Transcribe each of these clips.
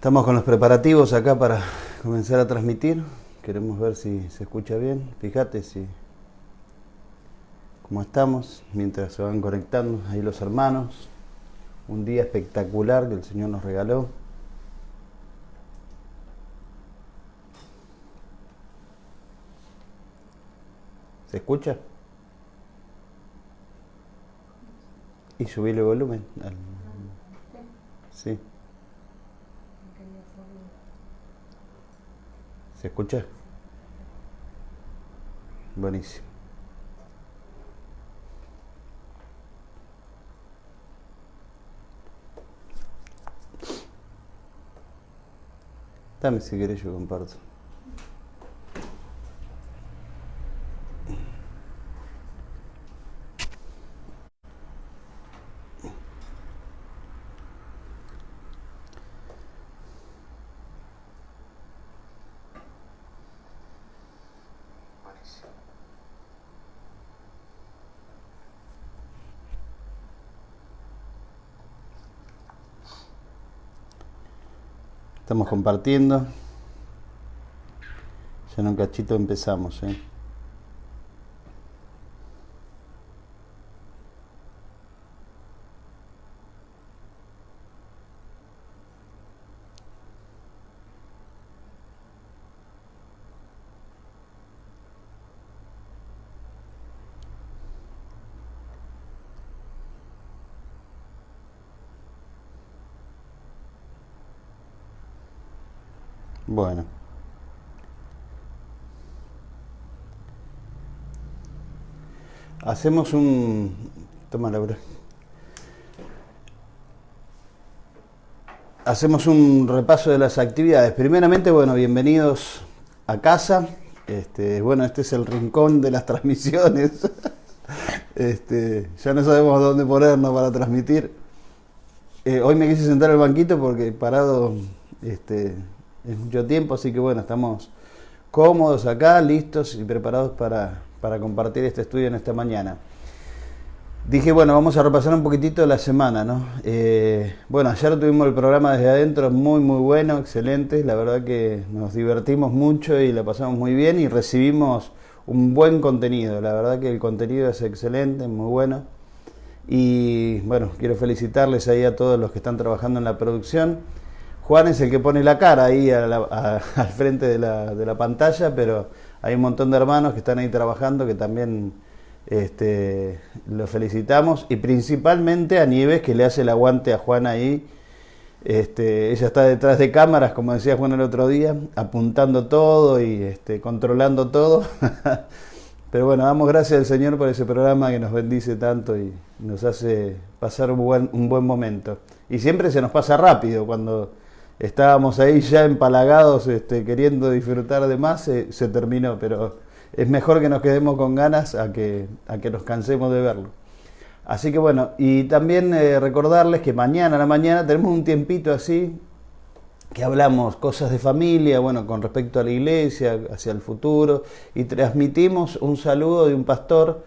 Estamos con los preparativos acá para comenzar a transmitir. Queremos ver si se escucha bien. Fíjate si cómo estamos mientras se van conectando ahí los hermanos. Un día espectacular que el Señor nos regaló. ¿Se escucha? Y subirle volumen. Sí. ¿Se escucha? Buenísimo. Dame si querés, yo comparto. Estamos compartiendo. Ya en un cachito empezamos, ¿eh? Bueno. Hacemos un... Toma, Laura. Hacemos un repaso de las actividades. Primeramente, bueno, bienvenidos a casa. Bueno, este es el rincón de las transmisiones. Ya no sabemos dónde ponernos para transmitir. Hoy me quise sentar al banquito porque he parado es mucho tiempo, así que bueno, estamos cómodos acá, listos y preparados para compartir este estudio en esta mañana. Dije, bueno, vamos a repasar un poquitito la semana, ¿no? Bueno, ayer tuvimos el programa Desde Adentro, muy bueno, excelente. La verdad que nos divertimos mucho y la pasamos muy bien y recibimos un buen contenido. La verdad que el contenido es excelente, muy bueno. Y bueno, quiero felicitarles ahí a todos los que están trabajando en la producción. Juan es el que pone la cara ahí al frente de la pantalla, pero hay un montón de hermanos que están ahí trabajando que también los felicitamos, y principalmente a Nieves, que le hace el aguante a Juan ahí. Ella está detrás de cámaras, como decía Juan el otro día, apuntando todo y controlando todo. Pero bueno, damos gracias al Señor por ese programa que nos bendice tanto y nos hace pasar un buen momento. Y siempre se nos pasa rápido. Cuando estábamos ahí ya empalagados, queriendo disfrutar de más, se terminó. Pero es mejor que nos quedemos con ganas a que nos cansemos de verlo. Así que bueno, y también recordarles que mañana a la mañana tenemos un tiempito así, que hablamos cosas de familia, bueno, con respecto a la iglesia, hacia el futuro, y transmitimos un saludo de un pastor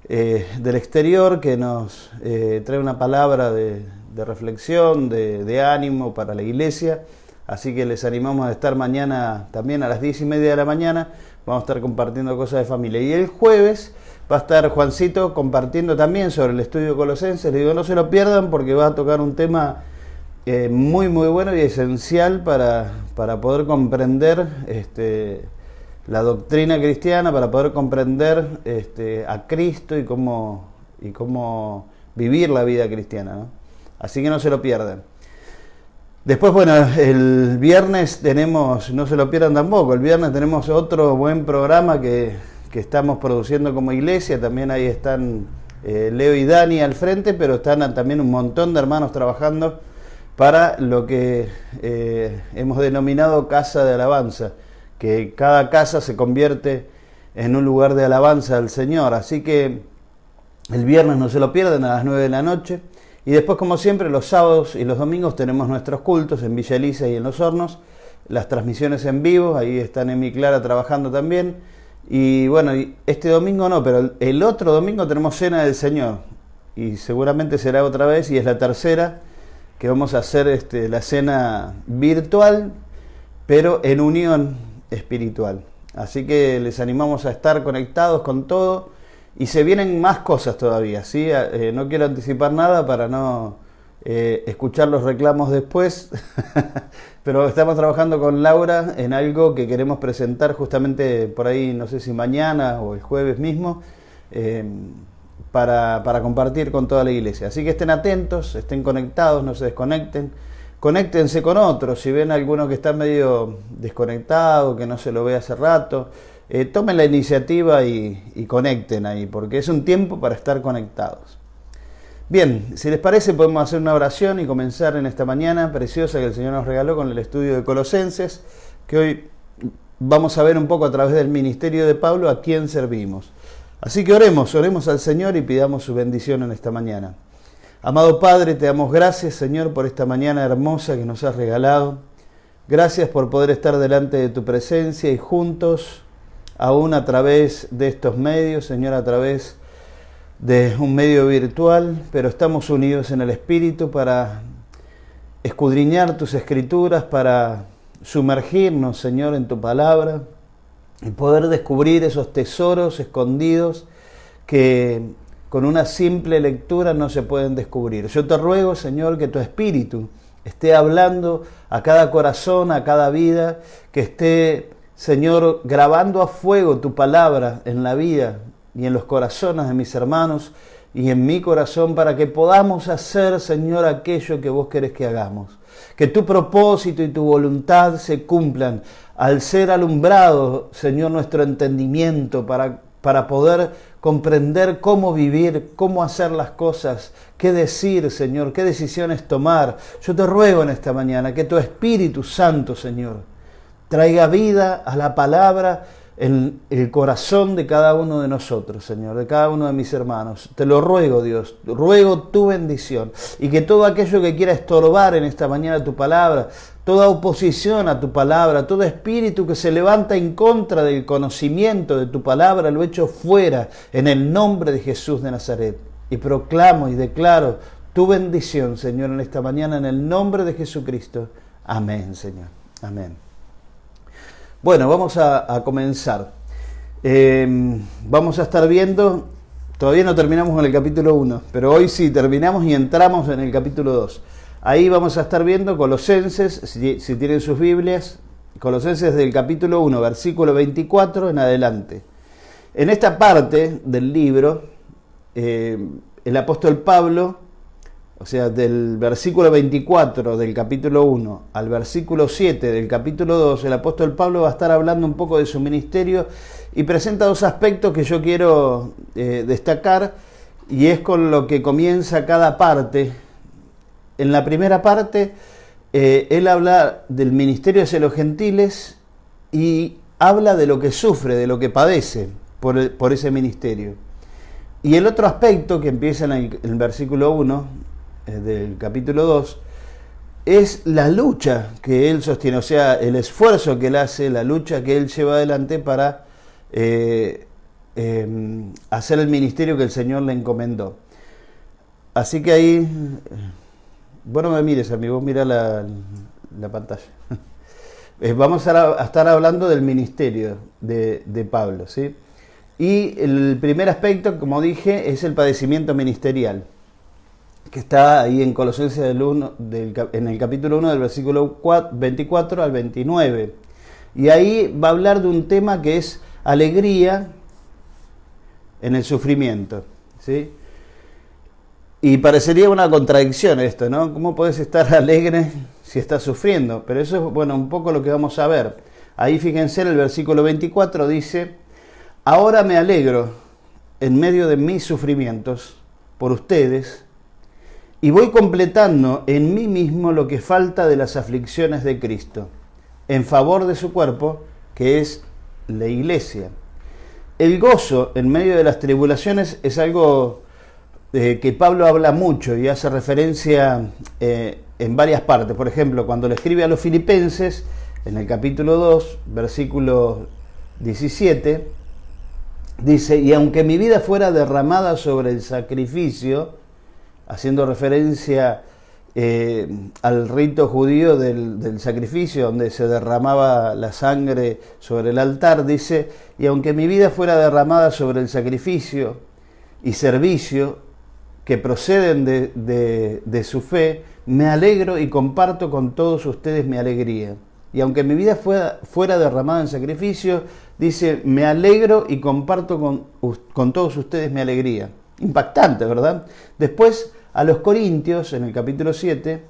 del exterior que nos trae una palabra de reflexión, de ánimo para la iglesia. Así que les animamos a estar mañana también a las 10:30 de la mañana. Vamos a estar compartiendo cosas de familia. Y el jueves va a estar Juancito compartiendo también sobre el estudio de Colosenses. Le digo, no se lo pierdan porque va a tocar un tema muy bueno y esencial para poder comprender la doctrina cristiana, para poder comprender a Cristo y cómo vivir la vida cristiana, ¿no? Así que no se lo pierdan. Después, bueno, el viernes tenemos, no se lo pierdan tampoco, el viernes tenemos otro buen programa que estamos produciendo como iglesia. También ahí están Leo y Dani al frente, pero están también un montón de hermanos trabajando para lo que hemos denominado Casa de Alabanza, que cada casa se convierte en un lugar de alabanza al Señor. Así que el viernes no se lo pierdan a las 9 de la noche. Y después, como siempre, los sábados y los domingos tenemos nuestros cultos en Villa Elisa y en Los Hornos, las transmisiones en vivo, ahí están Emi y Clara trabajando también. Y bueno, este domingo no, pero el otro domingo tenemos Cena del Señor, y seguramente será otra vez, y es la tercera que vamos a hacer la cena virtual, pero en unión espiritual. Así que les animamos a estar conectados con todo, y se vienen más cosas todavía, ¿sí? No quiero anticipar nada para no escuchar los reclamos después, pero estamos trabajando con Laura en algo que queremos presentar justamente por ahí, no sé si mañana o el jueves mismo, para compartir con toda la iglesia. Así que estén atentos, estén conectados, no se desconecten, conéctense con otros. Si ven a alguno que está medio desconectado, que no se lo ve hace rato, tomen la iniciativa y conecten ahí, porque es un tiempo para estar conectados. Bien, si les parece podemos hacer una oración y comenzar en esta mañana preciosa que el Señor nos regaló con el estudio de Colosenses, que hoy vamos a ver un poco a través del ministerio de Pablo a quién servimos. Así que oremos al Señor y pidamos su bendición en esta mañana. Amado Padre, te damos gracias, Señor, por esta mañana hermosa que nos has regalado. Gracias por poder estar delante de tu presencia y juntos, aún a través de estos medios, Señor, a través de un medio virtual, pero estamos unidos en el Espíritu para escudriñar tus Escrituras, para sumergirnos, Señor, en tu palabra y poder descubrir esos tesoros escondidos que con una simple lectura no se pueden descubrir. Yo te ruego, Señor, que tu Espíritu esté hablando a cada corazón, a cada vida, que esté, Señor, grabando a fuego tu palabra en la vida y en los corazones de mis hermanos y en mi corazón, para que podamos hacer, Señor, aquello que vos querés que hagamos. Que tu propósito y tu voluntad se cumplan al ser alumbrado, Señor, nuestro entendimiento para poder comprender cómo vivir, cómo hacer las cosas, qué decir, Señor, qué decisiones tomar. Yo te ruego en esta mañana que tu Espíritu Santo, Señor, traiga vida a la palabra en el corazón de cada uno de nosotros, Señor, de cada uno de mis hermanos. Te lo ruego, Dios, ruego tu bendición, y que todo aquello que quiera estorbar en esta mañana tu palabra, toda oposición a tu palabra, todo espíritu que se levanta en contra del conocimiento de tu palabra, lo echo fuera en el nombre de Jesús de Nazaret. Y proclamo y declaro tu bendición, Señor, en esta mañana, en el nombre de Jesucristo. Amén, Señor. Amén. Bueno, vamos a comenzar. Vamos a estar viendo, todavía no terminamos con el capítulo 1, pero hoy sí terminamos y entramos en el capítulo 2. Ahí vamos a estar viendo Colosenses, si tienen sus Biblias, Colosenses del capítulo 1, versículo 24 en adelante. En esta parte del libro, el apóstol Pablo, o sea, del versículo 24 del capítulo 1 al versículo 7 del capítulo 2, el apóstol Pablo va a estar hablando un poco de su ministerio y presenta dos aspectos que yo quiero destacar, y es con lo que comienza cada parte. En la primera parte, él habla del ministerio hacia los gentiles y habla de lo que sufre, de lo que padece por ese ministerio. Y el otro aspecto que empieza en el versículo 1 del capítulo 2 es la lucha que él sostiene, o sea, el esfuerzo que él hace, la lucha que él lleva adelante para hacer el ministerio que el Señor le encomendó. Así que ahí, bueno, me mires, amigo, mira la pantalla. Vamos a estar hablando del ministerio de Pablo, ¿sí? Y el primer aspecto, como dije, es el padecimiento ministerial, que está ahí en Colosenses en el capítulo 1 del versículo 24 al 29. Y ahí va a hablar de un tema que es alegría en el sufrimiento, ¿sí? Y parecería una contradicción esto, ¿no? ¿Cómo puedes estar alegre si estás sufriendo? Pero eso es, bueno, un poco lo que vamos a ver. Ahí fíjense, en el versículo 24 dice: ahora me alegro en medio de mis sufrimientos por ustedes, y voy completando en mí mismo lo que falta de las aflicciones de Cristo, en favor de su cuerpo, que es la iglesia. El gozo en medio de las tribulaciones es algo que Pablo habla mucho y hace referencia en varias partes. Por ejemplo, cuando le escribe a los filipenses, en el capítulo 2, versículo 17, dice: y aunque mi vida fuera derramada sobre el sacrificio, haciendo referencia al rito judío del sacrificio, donde se derramaba la sangre sobre el altar, dice, y aunque mi vida fuera derramada sobre el sacrificio y servicio que proceden de su fe, me alegro y comparto con todos ustedes mi alegría. Y aunque mi vida fuera derramada en sacrificio, dice, me alegro y comparto con todos ustedes mi alegría. Impactante, ¿verdad? Después, a los Corintios, en el capítulo 7,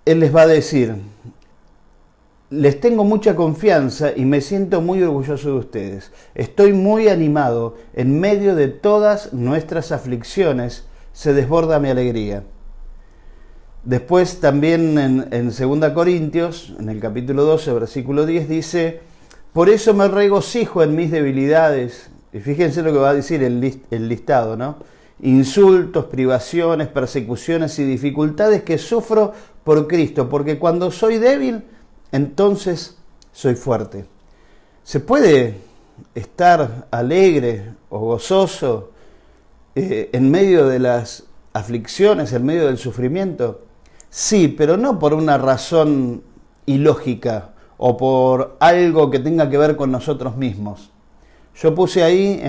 él les va a decir, les tengo mucha confianza y me siento muy orgulloso de ustedes. Estoy muy animado. En medio de todas nuestras aflicciones se desborda mi alegría. Después también en 2 Corintios, en el capítulo 12, versículo 10, dice, por eso me regocijo en mis debilidades. Y fíjense lo que va a decir el listado, ¿no? Insultos, privaciones, persecuciones y dificultades que sufro por Cristo, porque cuando soy débil, entonces soy fuerte. ¿Se puede estar alegre o gozoso en medio de las aflicciones, en medio del sufrimiento? Sí, pero no por una razón ilógica o por algo que tenga que ver con nosotros mismos. Yo puse ahí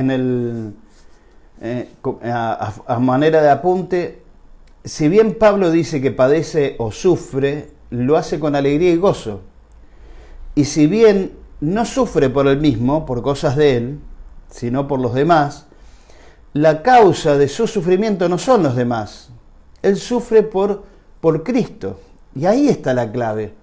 a manera de apunte, si bien Pablo dice que padece o sufre, lo hace con alegría y gozo. Y si bien no sufre por él mismo, por cosas de él, sino por los demás, la causa de su sufrimiento no son los demás. Él sufre por Cristo. Y ahí está la clave.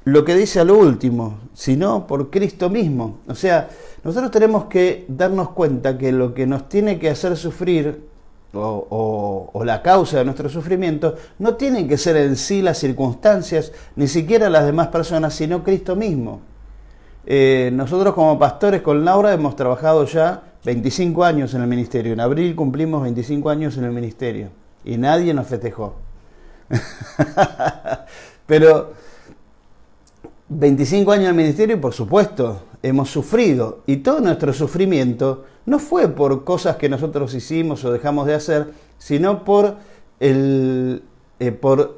Lo que dice a lo último, sino por Cristo mismo. O sea, nosotros tenemos que darnos cuenta que lo que nos tiene que hacer sufrir o la causa de nuestro sufrimiento no tienen que ser en sí las circunstancias, ni siquiera las demás personas, sino Cristo mismo. Nosotros como pastores con Laura hemos trabajado ya 25 años en el ministerio. En abril cumplimos 25 años en el ministerio y nadie nos festejó. Pero 25 años en el ministerio y por supuesto hemos sufrido, y todo nuestro sufrimiento no fue por cosas que nosotros hicimos o dejamos de hacer, sino por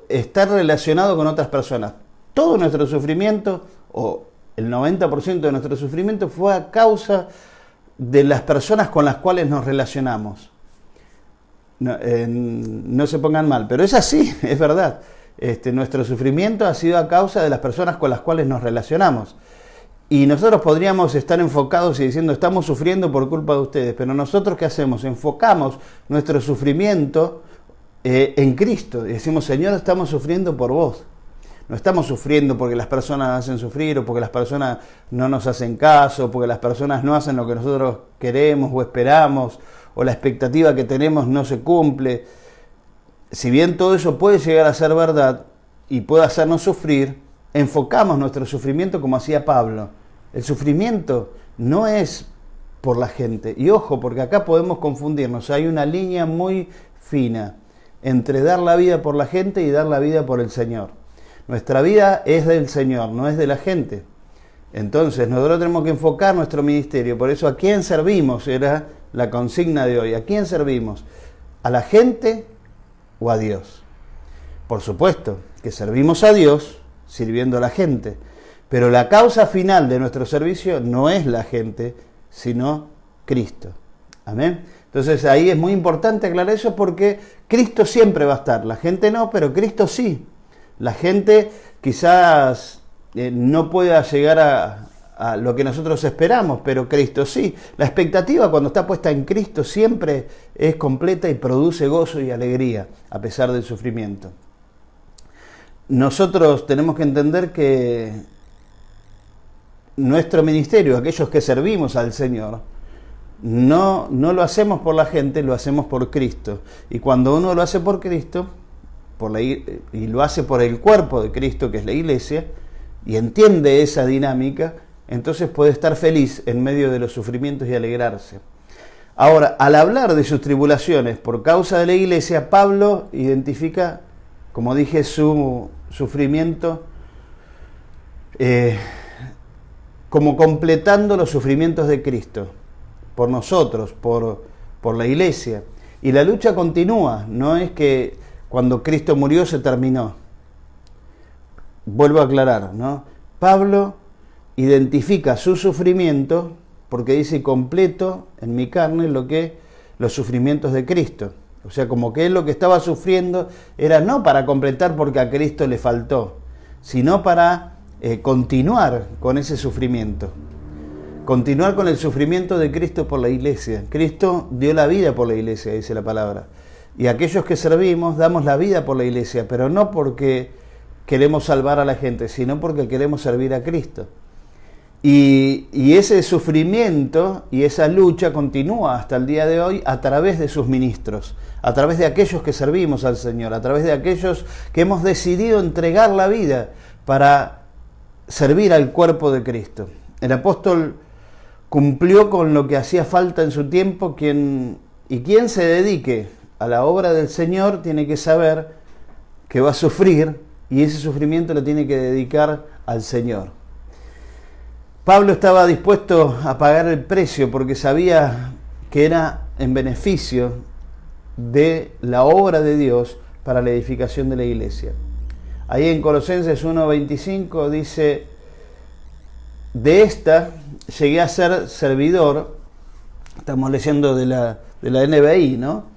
estar relacionado con otras personas. Todo nuestro sufrimiento, o el 90% de nuestro sufrimiento, fue a causa de las personas con las cuales nos relacionamos. No se pongan mal, pero es así, es verdad. Nuestro sufrimiento ha sido a causa de las personas con las cuales nos relacionamos. Y nosotros podríamos estar enfocados y diciendo, estamos sufriendo por culpa de ustedes, pero nosotros ¿qué hacemos? Enfocamos nuestro sufrimiento en Cristo y decimos, Señor, estamos sufriendo por vos. No estamos sufriendo porque las personas nos hacen sufrir o porque las personas no nos hacen caso, porque las personas no hacen lo que nosotros queremos o esperamos, o la expectativa que tenemos no se cumple. Si bien todo eso puede llegar a ser verdad y puede hacernos sufrir, enfocamos nuestro sufrimiento como hacía Pablo. El sufrimiento no es por la gente. Y ojo, porque acá podemos confundirnos. Hay una línea muy fina entre dar la vida por la gente y dar la vida por el Señor. Nuestra vida es del Señor, no es de la gente. Entonces, nosotros tenemos que enfocar nuestro ministerio. Por eso, ¿a quién servimos? Era la consigna de hoy. ¿A quién servimos? ¿A la gente o a Dios? Por supuesto que servimos a Dios sirviendo a la gente, pero la causa final de nuestro servicio no es la gente, sino Cristo. Amén. Entonces ahí es muy importante aclarar eso, porque Cristo siempre va a estar, la gente no, pero Cristo sí. La gente quizás no pueda llegar a lo que nosotros esperamos, pero Cristo sí. La expectativa cuando está puesta en Cristo siempre es completa y produce gozo y alegría a pesar del sufrimiento. Nosotros tenemos que entender que nuestro ministerio, aquellos que servimos al Señor, no lo hacemos por la gente, lo hacemos por Cristo. Y cuando uno lo hace por Cristo, y lo hace por el cuerpo de Cristo, que es la iglesia, y entiende esa dinámica, entonces puede estar feliz en medio de los sufrimientos y alegrarse. Ahora, al hablar de sus tribulaciones por causa de la iglesia, Pablo identifica, como dije, su sufrimiento como completando los sufrimientos de Cristo, por nosotros, por la iglesia. Y la lucha continúa, no es que cuando Cristo murió se terminó. Vuelvo a aclarar, ¿no? Pablo identifica su sufrimiento porque dice completo en mi carne los sufrimientos de Cristo. O sea, como que él lo que estaba sufriendo era no para completar porque a Cristo le faltó, sino para continuar con ese sufrimiento. Continuar con el sufrimiento de Cristo por la iglesia. Cristo dio la vida por la iglesia, dice la palabra. Y aquellos que servimos damos la vida por la iglesia, pero no porque queremos salvar a la gente, sino porque queremos servir a Cristo. Y ese sufrimiento y esa lucha continúa hasta el día de hoy a través de sus ministros, a través de aquellos que servimos al Señor, a través de aquellos que hemos decidido entregar la vida para servir al cuerpo de Cristo. El apóstol cumplió con lo que hacía falta en su tiempo, quien se dedique a la obra del Señor tiene que saber que va a sufrir y ese sufrimiento lo tiene que dedicar al Señor. Pablo estaba dispuesto a pagar el precio porque sabía que era en beneficio de la obra de Dios para la edificación de la iglesia. Ahí en Colosenses 1:25 dice, de esta llegué a ser servidor, estamos leyendo de la NBI, ¿no?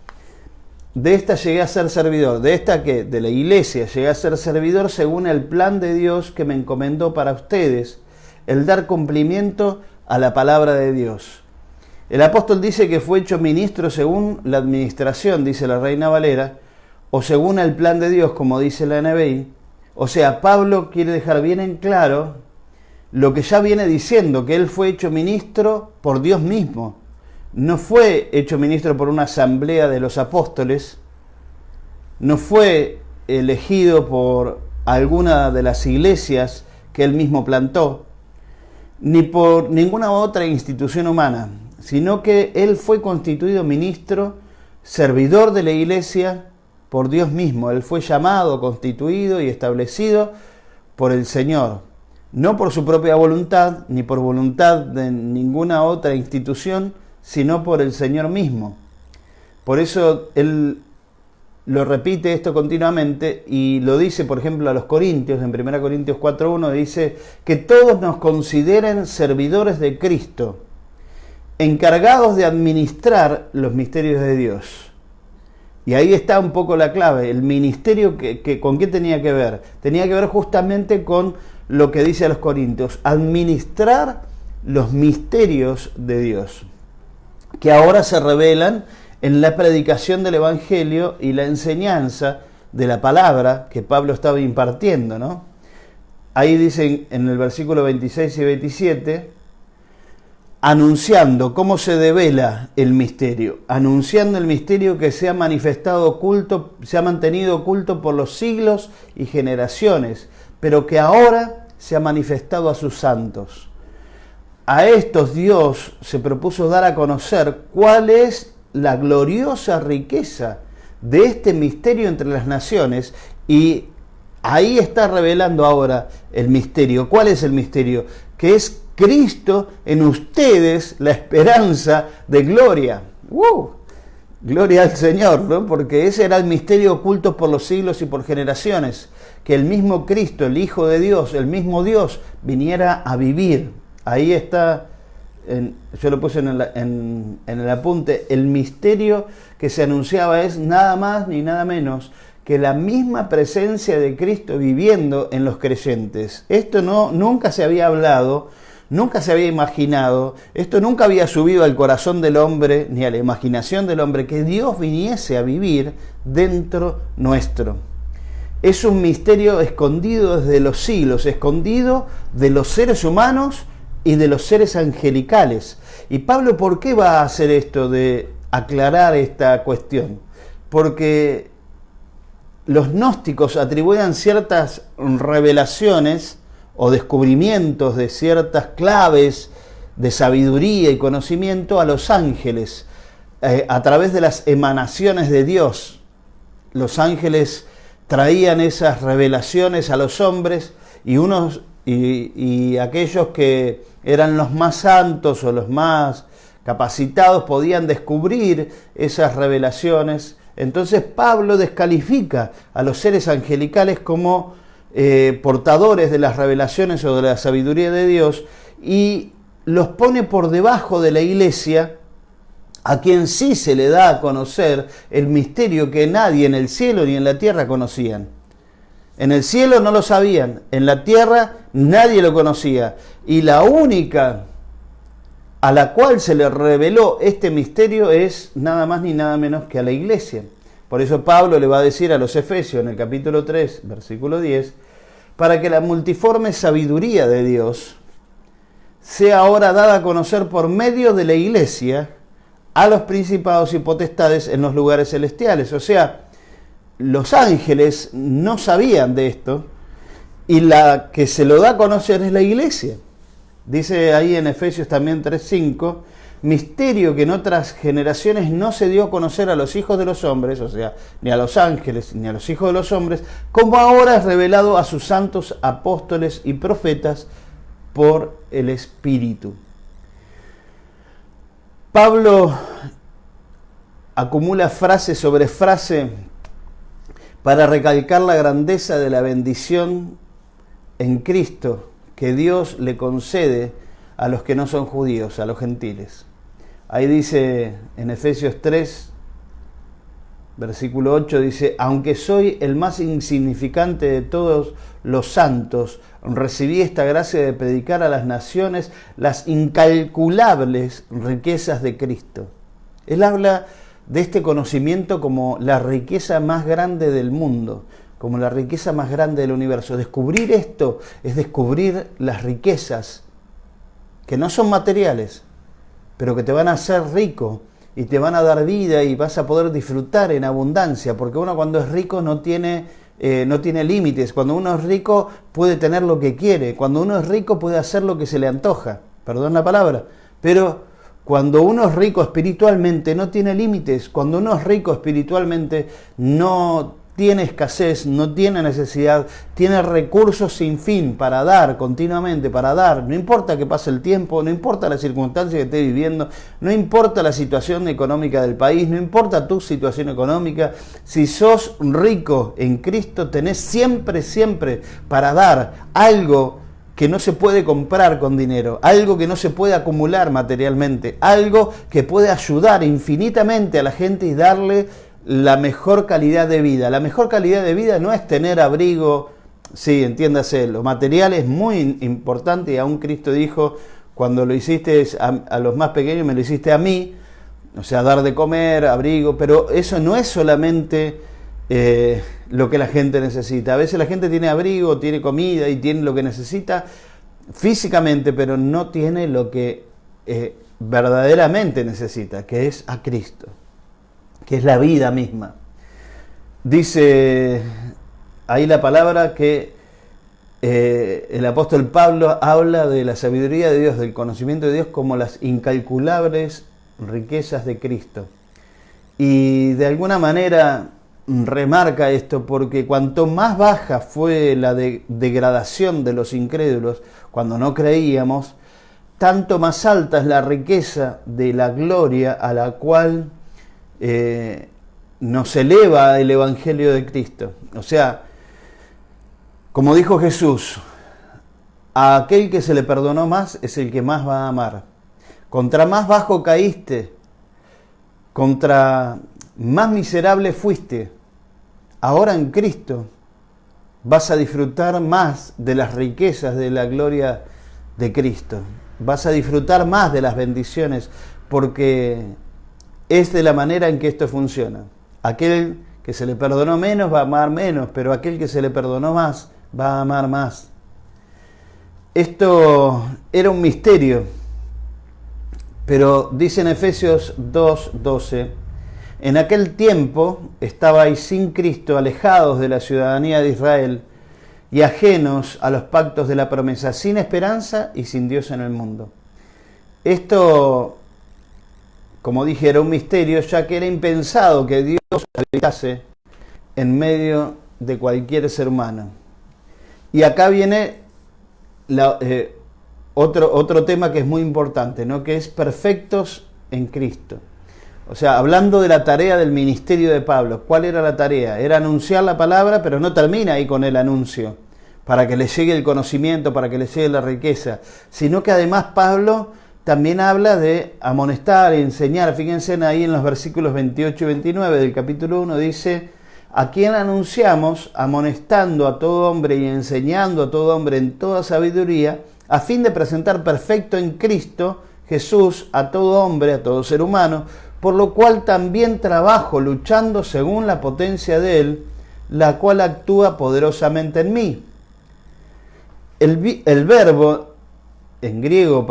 De esta llegué a ser servidor, de esta que de la iglesia llegué a ser servidor según el plan de Dios que me encomendó para ustedes, el dar cumplimiento a la palabra de Dios. El apóstol dice que fue hecho ministro según la administración, dice la Reina Valera, o según el plan de Dios, como dice la NBI. O sea, Pablo quiere dejar bien en claro lo que ya viene diciendo, que él fue hecho ministro por Dios mismo. No fue hecho ministro por una asamblea de los apóstoles, no fue elegido por alguna de las iglesias que él mismo plantó, ni por ninguna otra institución humana, sino que él fue constituido ministro, servidor de la iglesia por Dios mismo. Él fue llamado, constituido y establecido por el Señor, no por su propia voluntad, ni por voluntad de ninguna otra institución, sino por el Señor mismo. Por eso él lo repite esto continuamente y lo dice, por ejemplo, a los Corintios, en 1 Corintios 4:1, dice que todos nos consideren servidores de Cristo, encargados de administrar los misterios de Dios. Y ahí está un poco la clave, el ministerio que ¿con qué tenía que ver? Tenía que ver justamente con lo que dice a los Corintios, administrar los misterios de Dios, que ahora se revelan en la predicación del Evangelio y la enseñanza de la palabra que Pablo estaba impartiendo, ¿no? Ahí dicen en el versículo 26 y 27, anunciando cómo se devela el misterio, anunciando el misterio que se ha manifestado oculto, se ha mantenido oculto por los siglos y generaciones, pero que ahora se ha manifestado a sus santos. A estos Dios se propuso dar a conocer cuál es la gloriosa riqueza de este misterio entre las naciones, y ahí está revelando ahora el misterio. ¿Cuál es el misterio? Que es Cristo en ustedes, la esperanza de gloria. Gloria al Señor, ¿no? Porque ese era el misterio oculto por los siglos y por generaciones, que el mismo Cristo, el Hijo de Dios, el mismo Dios, viniera a vivir. Ahí está, yo lo puse en el apunte, el misterio que se anunciaba es nada más ni nada menos que la misma presencia de Cristo viviendo en los creyentes. Esto nunca se había hablado, nunca se había imaginado, esto nunca había subido al corazón del hombre ni a la imaginación del hombre, que Dios viniese a vivir dentro nuestro. Es un misterio escondido desde los siglos, escondido de los seres humanos y de los seres angelicales. Y Pablo, ¿por qué va a hacer esto de aclarar esta cuestión? Porque los gnósticos atribuían ciertas revelaciones o descubrimientos de ciertas claves de sabiduría y conocimiento a los ángeles, a través de las emanaciones de Dios. Los ángeles traían esas revelaciones a los hombres y aquellos que eran los más santos o los más capacitados podían descubrir esas revelaciones Entonces Pablo descalifica a los seres angelicales como portadores de las revelaciones o de la sabiduría de Dios y los pone por debajo de la iglesia, a quien sí se le da a conocer el misterio que nadie en el cielo ni en la tierra conocían. En el cielo no lo sabían, en la tierra nadie lo conocía. Y la única a la cual se le reveló este misterio es nada más ni nada menos que a la iglesia. Por eso Pablo le va a decir a los Efesios en el capítulo 3, versículo 10, para que la multiforme sabiduría de Dios sea ahora dada a conocer por medio de la iglesia a los principados y potestades en los lugares celestiales. O sea, los ángeles no sabían de esto y la que se lo da a conocer es la iglesia. Dice ahí en Efesios también 3:5, misterio que en otras generaciones no se dio a conocer a los hijos de los hombres, o sea, ni a los ángeles ni a los hijos de los hombres, como ahora es revelado a sus santos apóstoles y profetas por el Espíritu. Pablo acumula frase sobre frase para recalcar la grandeza de la bendición en Cristo que Dios le concede a los que no son judíos, a los gentiles. Ahí dice en Efesios 3, versículo 8, dice, aunque soy el más insignificante de todos los santos, recibí esta gracia de predicar a las naciones las incalculables riquezas de Cristo. Él habla de este conocimiento como la riqueza más grande del mundo, como la riqueza más grande del universo. Descubrir esto es descubrir las riquezas que no son materiales, pero que te van a hacer rico y te van a dar vida y vas a poder disfrutar en abundancia, porque uno cuando es rico no tiene límites. Cuando uno es rico puede tener lo que quiere, cuando uno es rico puede hacer lo que se le antoja, perdón la palabra, pero cuando uno es rico espiritualmente no tiene límites, cuando uno es rico espiritualmente no tiene escasez, no tiene necesidad, tiene recursos sin fin para dar continuamente, para dar. No importa que pase el tiempo, no importa la circunstancia que esté viviendo, no importa la situación económica del país, no importa tu situación económica. Si sos rico en Cristo, tenés siempre para dar algo que no se puede comprar con dinero, algo que no se puede acumular materialmente, algo que puede ayudar infinitamente a la gente y darle la mejor calidad de vida. La mejor calidad de vida no es tener abrigo, sí, entiéndase, lo material es muy importante y aún Cristo dijo, cuando lo hiciste a los más pequeños me lo hiciste a mí, o sea, dar de comer, abrigo, pero eso no es solamente lo que la gente necesita. A veces la gente tiene abrigo, tiene comida y tiene lo que necesita físicamente, pero no tiene lo que verdaderamente necesita, que es a Cristo, que es la vida misma. Dice ahí la palabra que el apóstol Pablo habla de la sabiduría de Dios, del conocimiento de Dios como las incalculables riquezas de Cristo. Y de alguna manera remarca esto porque cuanto más baja fue la degradación de los incrédulos cuando no creíamos, tanto más alta es la riqueza de la gloria a la cual nos eleva el Evangelio de Cristo. O sea, como dijo Jesús, a aquel que se le perdonó más es el que más va a amar. Contra más bajo caíste, contra más miserable fuiste, ahora en Cristo vas a disfrutar más de las riquezas de la gloria de Cristo. Vas a disfrutar más de las bendiciones porque es de la manera en que esto funciona. Aquel que se le perdonó menos va a amar menos, pero aquel que se le perdonó más va a amar más. Esto era un misterio, pero dice en Efesios 2:12, en aquel tiempo estabais sin Cristo, alejados de la ciudadanía de Israel y ajenos a los pactos de la promesa, sin esperanza y sin Dios en el mundo. Esto, como dije, era un misterio, ya que era impensado que Dios habitase en medio de cualquier ser humano. Y acá viene otro tema que es muy importante, ¿no? Que es perfectos en Cristo. O sea, hablando de la tarea del ministerio de Pablo, ¿cuál era la tarea? Era anunciar la palabra, pero no termina ahí con el anuncio, para que le llegue el conocimiento, para que le llegue la riqueza, sino que además Pablo también habla de amonestar y enseñar. Fíjense ahí en los versículos 28 y 29 del capítulo 1, dice: a quien anunciamos, amonestando a todo hombre y enseñando a todo hombre en toda sabiduría, a fin de presentar perfecto en Cristo Jesús a todo hombre, a todo ser humano, por lo cual también trabajo luchando según la potencia de Él, la cual actúa poderosamente en mí. El verbo en griego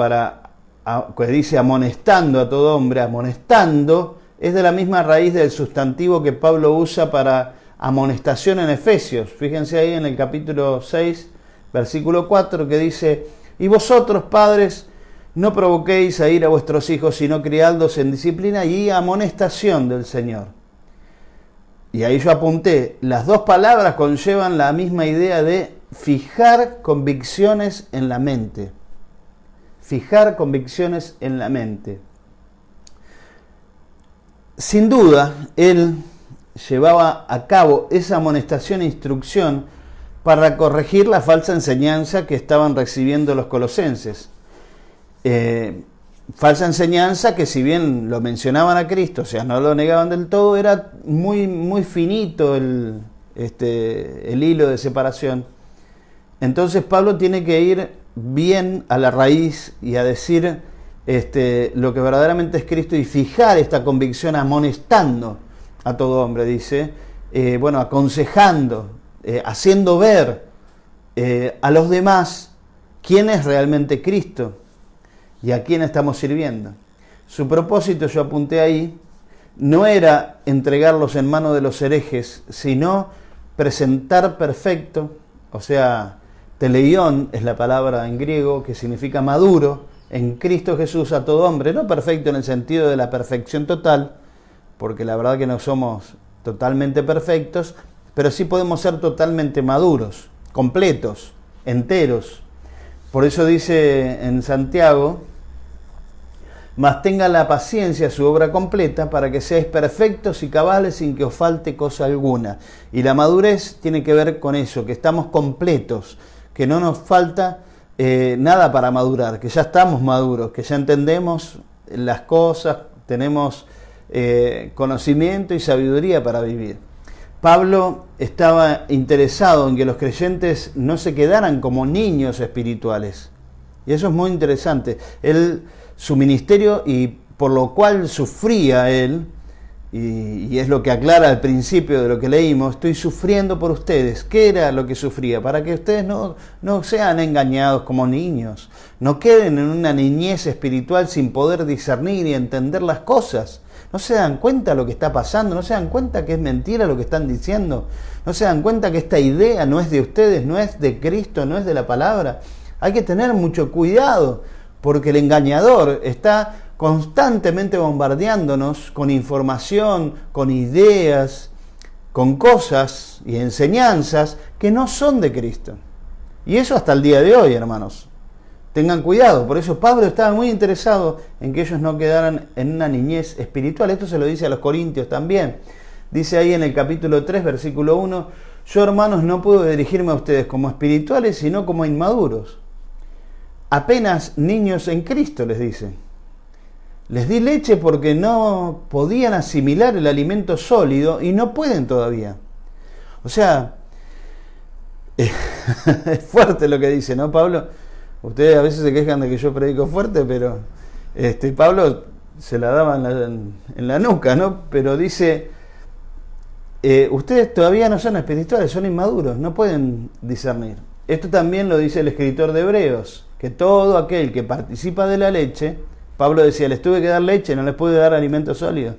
que dice amonestando a todo hombre, amonestando, es de la misma raíz del sustantivo que Pablo usa para amonestación en Efesios. Fíjense ahí en el capítulo 6, versículo 4, que dice: y vosotros, padres, no provoquéis a ir a vuestros hijos, sino criadlos en disciplina y amonestación del Señor. Y ahí yo apunté, las dos palabras conllevan la misma idea de fijar convicciones en la mente. Fijar convicciones en la mente. Sin duda, él llevaba a cabo esa amonestación e instrucción para corregir la falsa enseñanza que estaban recibiendo los colosenses. Falsa enseñanza que, si bien lo mencionaban a Cristo, o sea, no lo negaban del todo, era muy, muy finito el hilo de separación. Entonces Pablo tiene que ir bien a la raíz y a decir lo que verdaderamente es Cristo y fijar esta convicción amonestando a todo hombre, dice, aconsejando, haciendo ver a los demás quién es realmente Cristo y a quién estamos sirviendo. Su propósito, yo apunté ahí, no era entregarlos en manos de los herejes, sino presentar perfecto, o sea, teleión es la palabra en griego que significa maduro, en Cristo Jesús a todo hombre, no perfecto en el sentido de la perfección total, porque la verdad que no somos totalmente perfectos, pero sí podemos ser totalmente maduros, completos, enteros. Por eso dice en Santiago: mas tenga la paciencia su obra completa, para que seáis perfectos y cabales sin que os falte cosa alguna. Y la madurez tiene que ver con eso, que estamos completos, que no nos falta nada para madurar, que ya estamos maduros, que ya entendemos las cosas, tenemos conocimiento y sabiduría para vivir. Pablo estaba interesado en que los creyentes no se quedaran como niños espirituales. Y eso es muy interesante. Su ministerio, y por lo cual sufría él, y es lo que aclara al principio de lo que leímos: estoy sufriendo por ustedes. ¿Qué era lo que sufría? Para que ustedes no sean engañados como niños, no queden en una niñez espiritual sin poder discernir y entender las cosas. ¿No se dan cuenta de lo que está pasando? ¿No se dan cuenta que es mentira lo que están diciendo? ¿No se dan cuenta que esta idea no es de ustedes, no es de Cristo, no es de la palabra? Hay que tener mucho cuidado, porque el engañador está constantemente bombardeándonos con información, con ideas, con cosas y enseñanzas que no son de Cristo. Y eso hasta el día de hoy, hermanos. Tengan cuidado. Por eso Pablo estaba muy interesado en que ellos no quedaran en una niñez espiritual. Esto se lo dice a los corintios también. Dice ahí en el capítulo 3, versículo 1: yo, hermanos, no puedo dirigirme a ustedes como espirituales, sino como inmaduros. Apenas niños en Cristo, les dice. Les di leche porque no podían asimilar el alimento sólido y no pueden todavía. O sea, es fuerte lo que dice, ¿no, Pablo? Ustedes a veces se quejan de que yo predico fuerte, pero Pablo se la daba en la nuca, ¿no? Pero dice, ustedes todavía no son espirituales, son inmaduros, no pueden discernir. Esto también lo dice el escritor de Hebreos, que todo aquel que participa de la leche, Pablo decía, les tuve que dar leche, no les pude dar alimento sólido.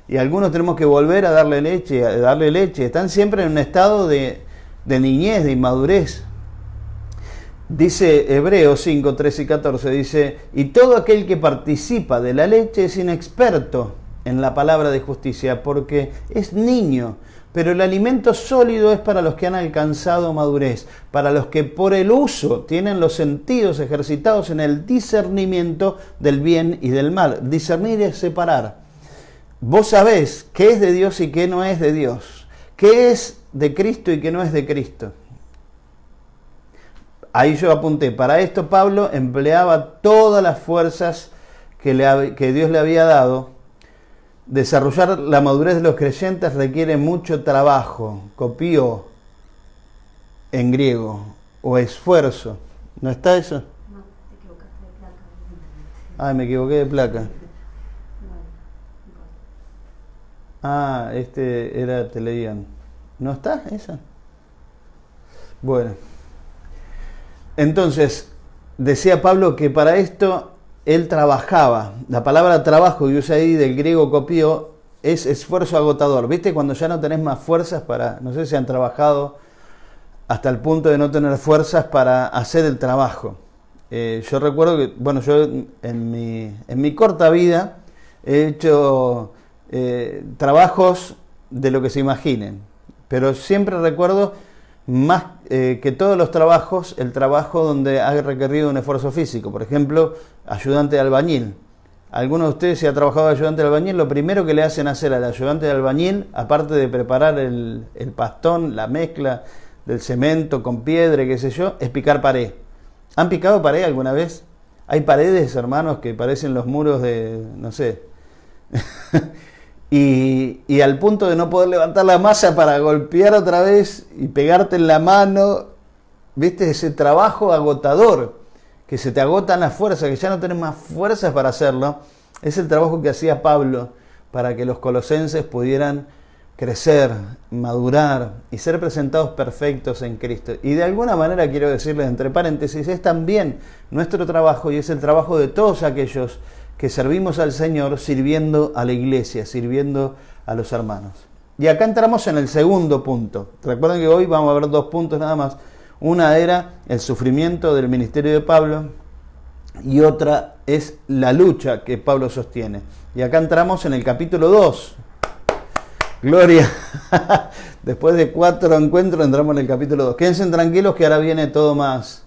Y algunos tenemos que volver a darle leche, están siempre en un estado de niñez, de inmadurez. Dice Hebreos 5, 13 y 14, dice, y todo aquel que participa de la leche es inexperto en la palabra de justicia, porque es niño, pero el alimento sólido es para los que han alcanzado madurez, para los que por el uso tienen los sentidos ejercitados en el discernimiento del bien y del mal. Discernir es separar. vos sabés qué es de Dios y qué no es de Dios, qué es de Cristo y qué no es de Cristo. Ahí yo apunté, para esto Pablo empleaba todas las fuerzas que Dios le había dado. Desarrollar la madurez de los creyentes requiere mucho trabajo, copio en griego, o esfuerzo. ¿No está eso? No, te equivocaste de placa. Ah, me equivoqué de placa. No, Ah, te leían. ¿No está esa? Bueno. Entonces, decía Pablo que para esto él trabajaba. La palabra trabajo que usa ahí del griego copio es esfuerzo agotador. ¿Viste? Cuando ya no tenés más fuerzas para, no sé si han trabajado hasta el punto de no tener fuerzas para hacer el trabajo. Yo recuerdo que, bueno, yo en mi corta vida he hecho trabajos de lo que se imaginen, pero siempre recuerdo más que todos los trabajos, el trabajo donde ha requerido un esfuerzo físico. Por ejemplo, ayudante de albañil. Algunos de ustedes, si ha trabajado de ayudante de albañil, lo primero que le hacen hacer al ayudante de albañil, aparte de preparar el pastón, la mezcla del cemento con piedra, qué sé yo, es picar pared. ¿Han picado pared alguna vez? Hay paredes, hermanos, que parecen los muros de, no sé, y al punto de no poder levantar la masa para golpear otra vez y pegarte en la mano, ¿viste? Ese trabajo agotador, que se te agotan las fuerzas, que ya no tenés más fuerzas para hacerlo. Es el trabajo que hacía Pablo para que los colosenses pudieran crecer, madurar y ser presentados perfectos en Cristo. Y de alguna manera quiero decirles, entre paréntesis, es también nuestro trabajo y es el trabajo de todos aquellos que servimos al Señor sirviendo a la iglesia, sirviendo a los hermanos. Y acá entramos en el segundo punto. Recuerden que hoy vamos a ver 2 puntos nada más. Una era el sufrimiento del ministerio de Pablo y otra es la lucha que Pablo sostiene. Y acá entramos en el capítulo 2. Gloria. Después de 4 encuentros entramos en el capítulo 2. Quédense tranquilos que ahora viene todo más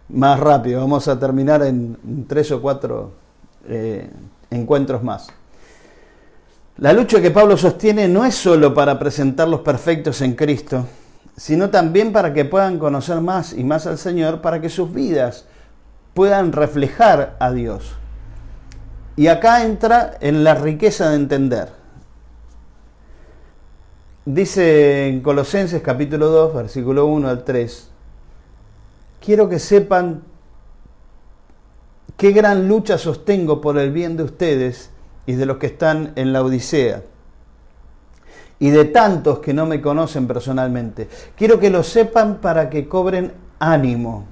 rápido. Vamos a terminar en 3 o 4 encuentros más. La lucha que Pablo sostiene no es solo para presentarlos perfectos en Cristo, sino también para que puedan conocer más y más al Señor, para que sus vidas puedan reflejar a Dios. Y acá entra en la riqueza de entender. Dice en Colosenses capítulo 2, versículo 1 al 3, quiero que sepan qué gran lucha sostengo por el bien de ustedes y de los que están en la Odisea, y de tantos que no me conocen personalmente. Quiero que lo sepan para que cobren ánimo.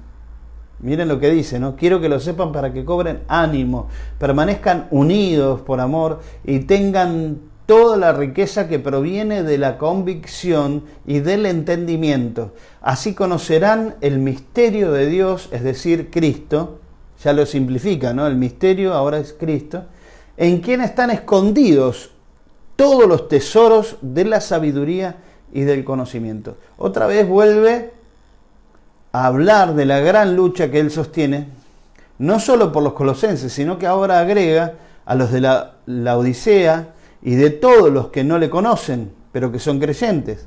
Miren lo que dice, ¿no? Quiero que lo sepan para que cobren ánimo, permanezcan unidos por amor y tengan toda la riqueza que proviene de la convicción y del entendimiento. Así conocerán el misterio de Dios, es decir, Cristo. Ya lo simplifica, ¿no? El misterio ahora es Cristo, en quien están escondidos todos los tesoros de la sabiduría y del conocimiento. Otra vez vuelve a hablar de la gran lucha que él sostiene, no solo por los colosenses, sino que ahora agrega a los de la Odisea y de todos los que no le conocen, pero que son creyentes.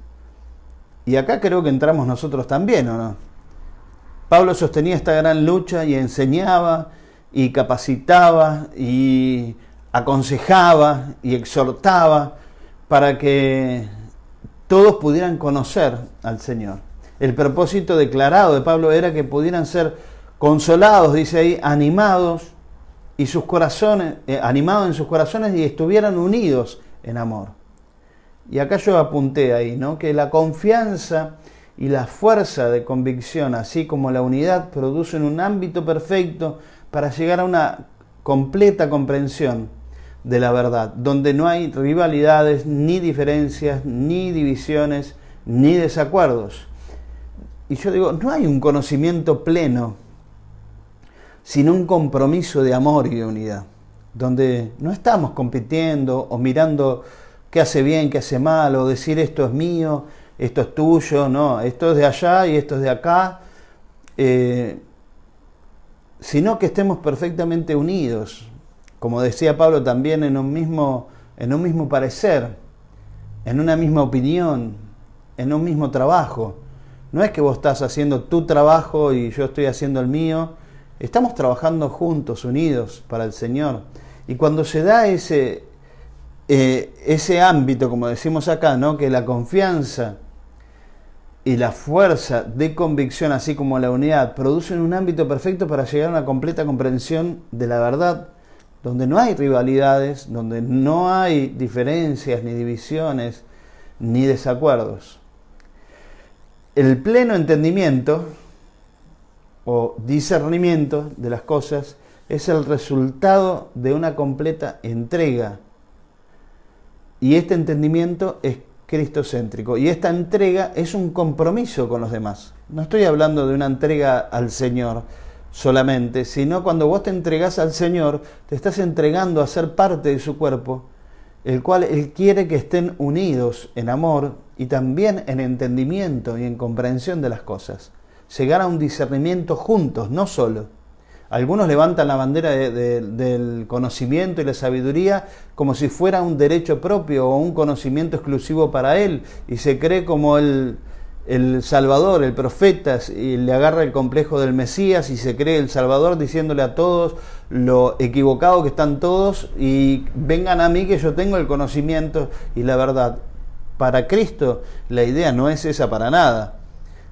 Y acá creo que entramos nosotros también, ¿o no? Pablo sostenía esta gran lucha y enseñaba y capacitaba y aconsejaba y exhortaba para que todos pudieran conocer al Señor. El propósito declarado de Pablo era que pudieran ser consolados, dice ahí, animados y sus corazones, animados en sus corazones y estuvieran unidos en amor. Y acá yo apunté ahí, ¿no? Que la confianza y la fuerza de convicción, así como la unidad, producen un ámbito perfecto para llegar a una completa comprensión de la verdad, donde no hay rivalidades, ni diferencias, ni divisiones, ni desacuerdos. Y yo digo, no hay un conocimiento pleno, sino un compromiso de amor y de unidad, donde no estamos compitiendo o mirando qué hace bien, qué hace mal, o decir esto es mío, esto es tuyo, no, esto es de allá y esto es de acá, sino que estemos perfectamente unidos. Como decía Pablo también en un mismo en un mismo parecer, en una misma opinión, en un mismo trabajo. No es que vos estás haciendo tu trabajo y yo estoy haciendo el mío. Estamos trabajando juntos, unidos para el Señor. Y cuando se da ese ámbito, como decimos acá, ¿no? Que la confianza y la fuerza de convicción, así como la unidad, producen un ámbito perfecto para llegar a una completa comprensión de la verdad, donde no hay rivalidades, donde no hay diferencias, ni divisiones, ni desacuerdos. El pleno entendimiento o discernimiento de las cosas es el resultado de una completa entrega. Y este entendimiento es cristocéntrico. Y esta entrega es un compromiso con los demás. No estoy hablando de una entrega al Señor solamente, sino cuando vos te entregás al Señor, te estás entregando a ser parte de su cuerpo, el cual Él quiere que estén unidos en amor y también en entendimiento y en comprensión de las cosas. Llegar a un discernimiento juntos, no solo. Algunos levantan la bandera del conocimiento y la sabiduría como si fuera un derecho propio o un conocimiento exclusivo para él, y se cree como el Salvador, el profeta, y le agarra el complejo del Mesías y se cree el Salvador, diciéndole a todos lo equivocado que están todos y vengan a mí que yo tengo el conocimiento y la verdad. Para Cristo la idea no es esa para nada.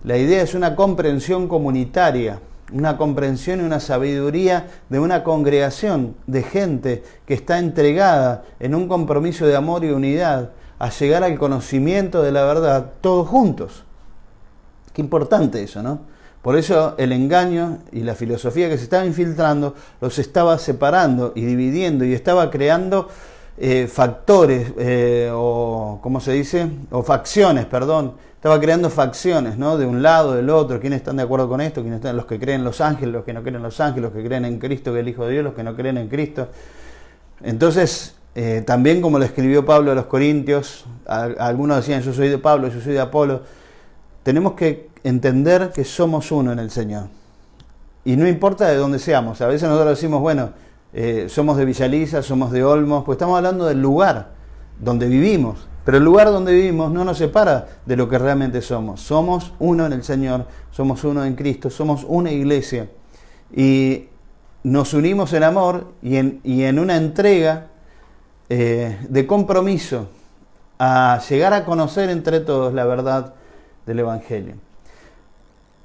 La idea es una comprensión comunitaria, una comprensión y una sabiduría de una congregación de gente que está entregada en un compromiso de amor y unidad a llegar al conocimiento de la verdad todos juntos. Qué importante eso, ¿no? Por eso el engaño y la filosofía que se estaba infiltrando los estaba separando y dividiendo y estaba creando factores o ¿cómo se dice? O facciones, perdón. Estaba creando facciones, ¿no? De un lado, del otro, quiénes están de acuerdo con esto, quiénes están, los que creen en los ángeles, los que no creen en los ángeles, los que creen en Cristo, que es el Hijo de Dios, los que no creen en Cristo. Entonces, también como le escribió Pablo a los Corintios, algunos decían yo soy de Pablo, yo soy de Apolo, tenemos que entender que somos uno en el Señor. Y no importa de dónde seamos, a veces nosotros decimos, bueno, somos de Villaliza, somos de Olmos, pues estamos hablando del lugar donde vivimos. Pero el lugar donde vivimos no nos separa de lo que realmente somos. Somos uno en el Señor, somos uno en Cristo, somos una iglesia. Y nos unimos en amor y en una entrega de compromiso a llegar a conocer entre todos la verdad del Evangelio.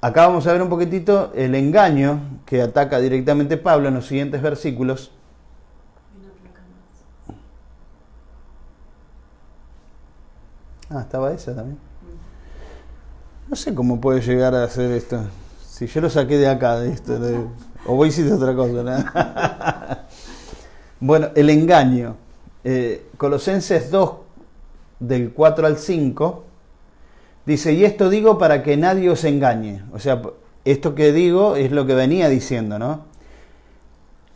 Acá vamos a ver un poquitito el engaño que ataca directamente Pablo en los siguientes versículos. Ah, estaba esa también. No sé cómo puede llegar a hacer esto. Si yo lo saqué de acá, de esto, o vos hiciste otra cosa, ¿no? Bueno, el engaño. Colosenses 2, del 4 al 5, dice, y esto digo para que nadie os engañe. O sea, esto que digo es lo que venía diciendo, ¿no?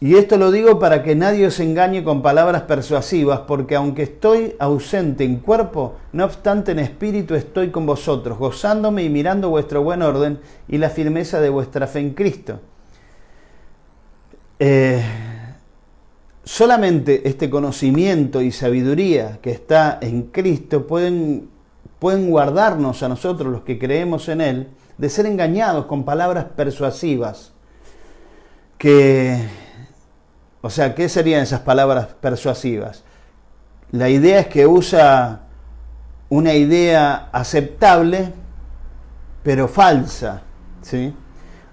Y esto lo digo para que nadie os engañe con palabras persuasivas, porque aunque estoy ausente en cuerpo, no obstante en espíritu estoy con vosotros, gozándome y mirando vuestro buen orden y la firmeza de vuestra fe en Cristo. Solamente este conocimiento y sabiduría que está en Cristo pueden guardarnos a nosotros, los que creemos en Él, de ser engañados con palabras persuasivas. O sea, ¿qué serían esas palabras persuasivas? La idea es que usa una idea aceptable, pero falsa, ¿sí?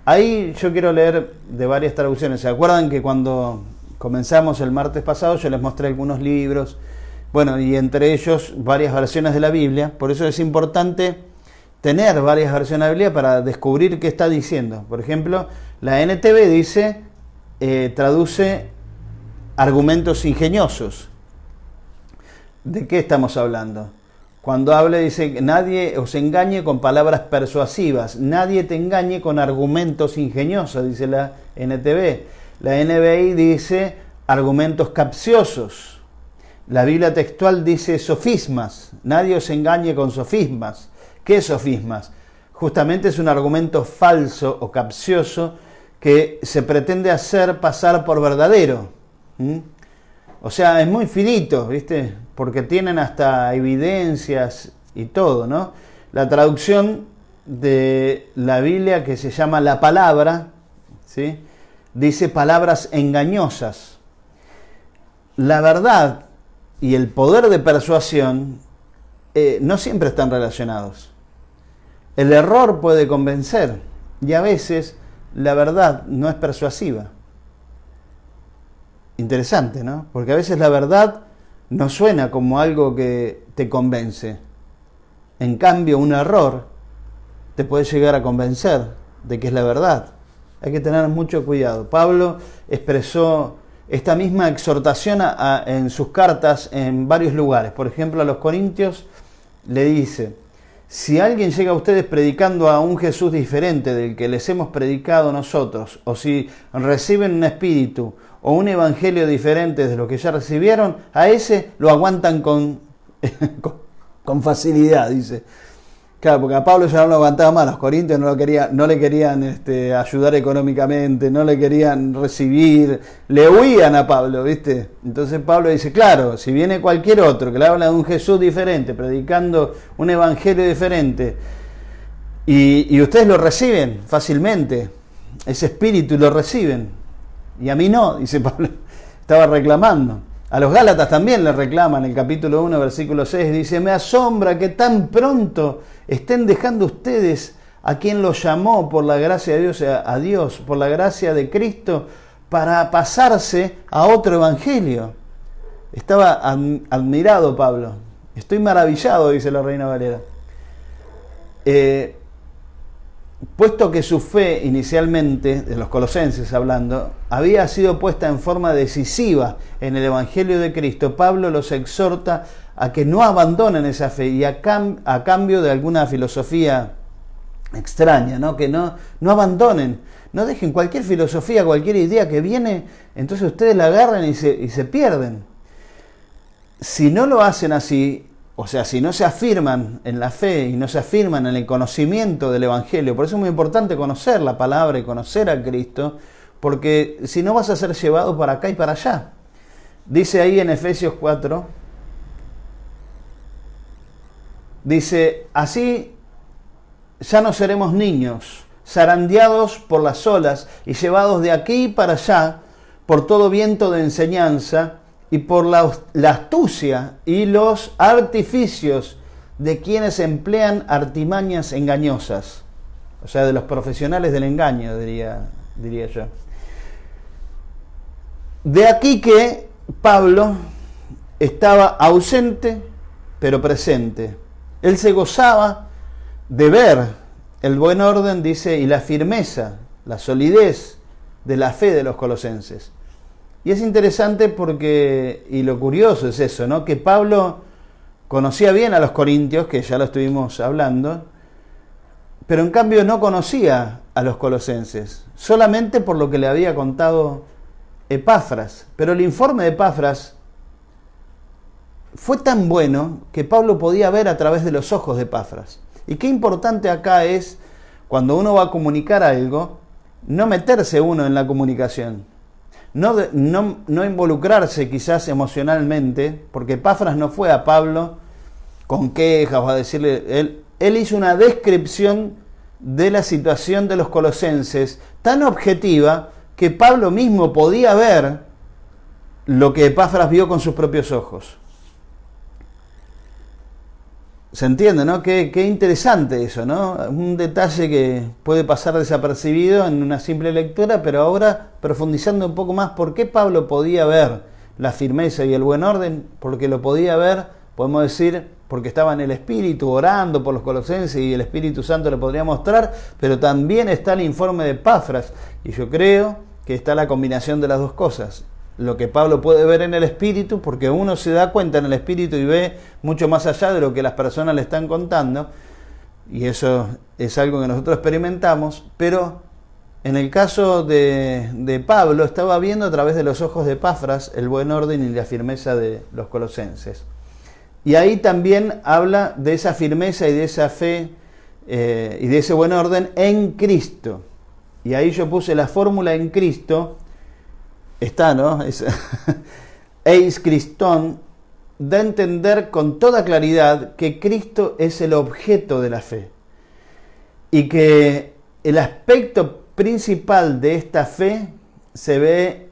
Ahí yo quiero leer de varias traducciones. ¿Se acuerdan que cuando comenzamos el martes pasado yo les mostré algunos libros? Bueno, y entre ellos varias versiones de la Biblia. Por eso es importante tener varias versiones de la Biblia para descubrir qué está diciendo. Por ejemplo, la NTV dice, traduce argumentos ingeniosos. ¿De qué estamos hablando? Cuando habla dice, nadie os engañe con palabras persuasivas, nadie te engañe con argumentos ingeniosos, dice la NTV. La NBI dice argumentos capciosos. La Biblia textual dice sofismas, nadie os engañe con sofismas. ¿Qué es sofismas? Justamente es un argumento falso o capcioso que se pretende hacer pasar por verdadero. O sea, es muy finito, ¿viste? Porque tienen hasta evidencias y todo, ¿no? La traducción de la Biblia que se llama La Palabra, ¿sí? Dice palabras engañosas. La verdad y el poder de persuasión no siempre están relacionados. El error puede convencer y a veces la verdad no es persuasiva. Interesante, ¿no? Porque a veces la verdad no suena como algo que te convence. En cambio, un error te puede llegar a convencer de que es la verdad. Hay que tener mucho cuidado. Pablo expresó esta misma exhortación en sus cartas en varios lugares. Por ejemplo, a los Corintios le dice: si alguien llega a ustedes predicando a un Jesús diferente del que les hemos predicado nosotros, o si reciben un espíritu o un evangelio diferente de lo que ya recibieron, a ese lo aguantan con facilidad, dice. Claro, porque a Pablo ya no lo aguantaba más, los corintios no le querían ayudar económicamente, no le querían recibir, le huían a Pablo, ¿viste? Entonces Pablo dice, claro, si viene cualquier otro que le habla de un Jesús diferente, predicando un evangelio diferente, y ustedes lo reciben fácilmente, ese espíritu lo reciben, y a mí no, dice Pablo, estaba reclamando. A los Gálatas también le reclaman, el capítulo 1, versículo 6, dice: me asombra que tan pronto estén dejando ustedes a quien los llamó por la gracia de Dios, a Dios, por la gracia de Cristo, para pasarse a otro evangelio. Estaba admirado Pablo. Estoy maravillado, dice la Reina Valera. Puesto que su fe inicialmente, de los colosenses hablando, había sido puesta en forma decisiva en el Evangelio de Cristo, Pablo los exhorta a que no abandonen esa fe y a cambio de alguna filosofía extraña, ¿no? Que no abandonen, no dejen cualquier filosofía, cualquier idea que viene, entonces ustedes la agarran y se pierden. Si no lo hacen así, o sea, si no se afirman en la fe y no se afirman en el conocimiento del Evangelio, por eso es muy importante conocer la palabra y conocer a Cristo, porque si no vas a ser llevado para acá y para allá. Dice ahí en Efesios 4, dice, así ya no seremos niños, zarandeados por las olas y llevados de aquí para allá por todo viento de enseñanza, y por la astucia y los artificios de quienes emplean artimañas engañosas. O sea, de los profesionales del engaño, diría yo. De aquí que Pablo estaba ausente, pero presente. Él se gozaba de ver el buen orden, dice, y la firmeza, la solidez de la fe de los colosenses. Y es interesante porque, y lo curioso es eso, ¿no? Que Pablo conocía bien a los corintios, que ya lo estuvimos hablando, pero en cambio no conocía a los colosenses, solamente por lo que le había contado Epafras. Pero el informe de Epafras fue tan bueno que Pablo podía ver a través de los ojos de Epafras. Y qué importante acá es, cuando uno va a comunicar algo, no meterse uno en la comunicación. No involucrarse quizás emocionalmente, porque Epafras no fue a Pablo con quejas o a decirle, él hizo una descripción de la situación de los colosenses tan objetiva que Pablo mismo podía ver lo que Epafras vio con sus propios ojos. Se entiende, ¿no? Qué interesante eso, ¿no? Un detalle que puede pasar desapercibido en una simple lectura, pero ahora profundizando un poco más, ¿por qué Pablo podía ver la firmeza y el buen orden? Porque lo podía ver, podemos decir, porque estaba en el Espíritu orando por los colosenses y el Espíritu Santo le podría mostrar, pero también está el informe de Epafras, y yo creo que está la combinación de las dos cosas. Lo que Pablo puede ver en el Espíritu, porque uno se da cuenta en el Espíritu y ve mucho más allá de lo que las personas le están contando, y eso es algo que nosotros experimentamos, pero en el caso de Pablo estaba viendo a través de los ojos de Epafras el buen orden y la firmeza de los colosenses. Y ahí también habla de esa firmeza y de esa fe y de ese buen orden en Cristo. Y ahí yo puse la fórmula en Cristo. Está, ¿no? eis Christón, da a entender con toda claridad que Cristo es el objeto de la fe y que el aspecto principal de esta fe se ve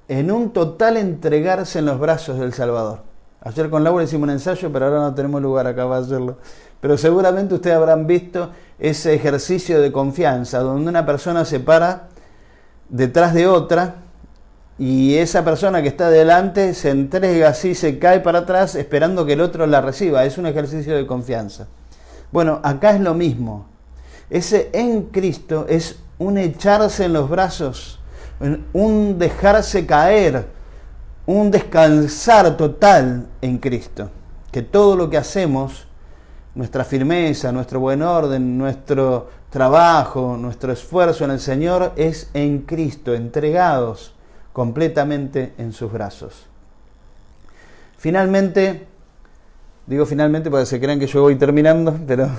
en un total entregarse en los brazos del Salvador. Ayer con Laura hicimos un ensayo, pero ahora no tenemos lugar acá para hacerlo. Pero seguramente ustedes habrán visto ese ejercicio de confianza, donde una persona se para detrás de otra y esa persona que está delante se entrega así, se cae para atrás esperando que el otro la reciba. Es un ejercicio de confianza. Bueno, acá es lo mismo. Ese en Cristo es un echarse en los brazos, un dejarse caer, un descansar total en Cristo. Que todo lo que hacemos, nuestra firmeza, nuestro buen orden, nuestro trabajo, nuestro esfuerzo en el Señor es en Cristo, entregados completamente en sus brazos. Finalmente, digo finalmente porque se crean que yo voy terminando, pero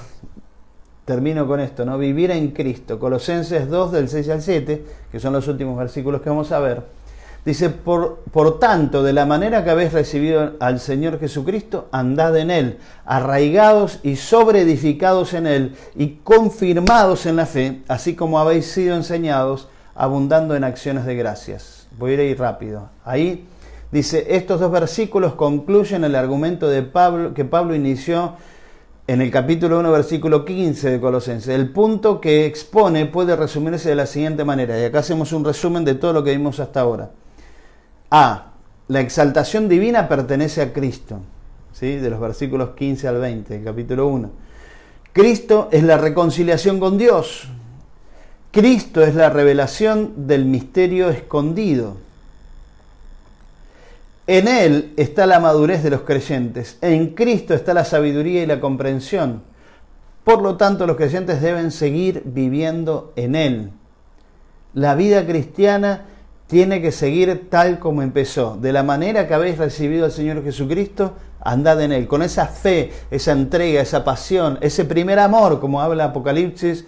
termino con esto, ¿no? Vivir en Cristo. Colosenses 2, del 6 al 7, que son los últimos versículos que vamos a ver. Dice, por tanto, de la manera que habéis recibido al Señor Jesucristo, andad en Él, arraigados y sobreedificados en Él, y confirmados en la fe, así como habéis sido enseñados, abundando en acciones de gracias. Voy a ir rápido. Ahí dice, estos dos versículos concluyen el argumento de Pablo, que Pablo inició en el capítulo 1, versículo 15 de Colosenses. El punto que expone puede resumirse de la siguiente manera, y acá hacemos un resumen de todo lo que vimos hasta ahora. A. La exaltación divina pertenece a Cristo, ¿sí? De los versículos 15 al 20, del capítulo 1. Cristo es la reconciliación con Dios. Cristo es la revelación del misterio escondido. En Él está la madurez de los creyentes. En Cristo está la sabiduría y la comprensión. Por lo tanto, los creyentes deben seguir viviendo en Él. La vida cristiana tiene que seguir tal como empezó. De la manera que habéis recibido al Señor Jesucristo, andad en Él. Con esa fe, esa entrega, esa pasión, ese primer amor, como habla Apocalipsis,